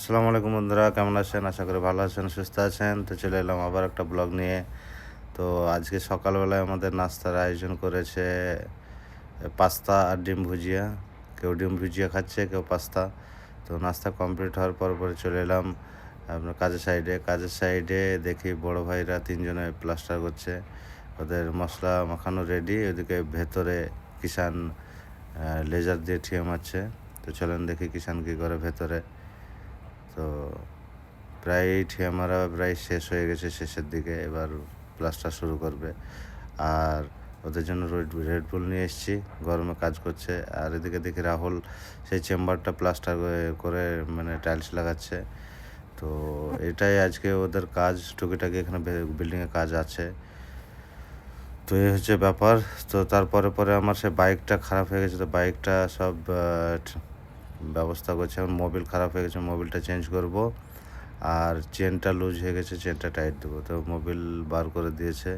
আসসালামু আলাইকুম বন্ধুরা, কেমন আছেন? আশা করি ভালো আছেন, সুস্থ আছেন। তো চলে এলাম আবার একটা ব্লগ নিয়ে। তো আজকে সকালবেলায় আমাদের নাস্তার আয়োজন করেছে পাস্তা আর ডিম ভুজিয়া। কেউ ডিম ভুজিয়া খাচ্ছে, কেউ পাস্তা। তো নাস্তা কমপ্লিট হওয়ার পরে চলে এলাম আপনার কাজের সাইডে দেখি বড় ভাইরা তিনজনে প্লাস্টার করছে। ওদের মশলা মাখানো রেডি, ওদিকে ভেতরে কিষান লেজার দিয়ে ঠিয়ে মারছে। তো চলেন দেখি কিষান কী করে ভেতরে। তো প্রায় ঠিয়া মারা প্রায় শেষ হয়ে গেছে, শেষের দিকে এবার প্লাস্টার শুরু করবে। আর ওদের জন্য রেডবুল নিয়ে এসেছি, গরমে কাজ করছে। আর এদিকে দেখি রাহুল সেই চেম্বারটা প্লাস্টার করে মানে টাইলস লাগাচ্ছে। তো এটাই আজকে ওদের কাজ, টুকিটাকি এখানে বিল্ডিংয়ে কাজ আছে। তো এই হচ্ছে ব্যাপার। তো তারপরে আমার সে বাইকটা খারাপ হয়ে গেছে, তো বাইকটা সব ব্যবস্থা করছে। এখন মোবিল খারাপ হয়ে গেছে, মোবিলটা চেঞ্জ করব। আর চেনটা লুজ হয়ে গেছে, চেনটা টাইট দেবো। তো মোবিল বার করে দিয়েছে।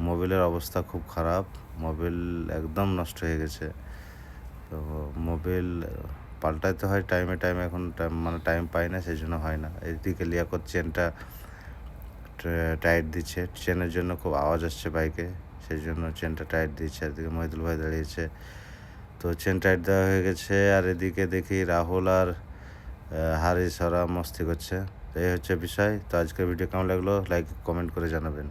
মোবিলের অবস্থা খুব খারাপ, মোবিল একদম নষ্ট হয়ে গেছে। তো মোবিল পাল্টাতে হয় টাইমে, এখন মানে টাইম পাই না, সেই জন্য হয় না। এদিকে লিয়াকত চেনটা টাইট দিচ্ছে, চেনের জন্য খুব আওয়াজ আসছে বাইকে, সেই জন্য চেনটা টাইট দিচ্ছে। এদিকে মহিদুল ভাই দাঁড়িয়েছে, তো চেন টাইট দেওয়া হয়ে গেছে। আর এদিকে দেখি রাহুল আর হারিস ওরা মস্তি করছে। তো এই হচ্ছে বিষয়। তো আজকের ভিডিও কেমন লাগলো লাইক কমেন্ট করে জানাবেন।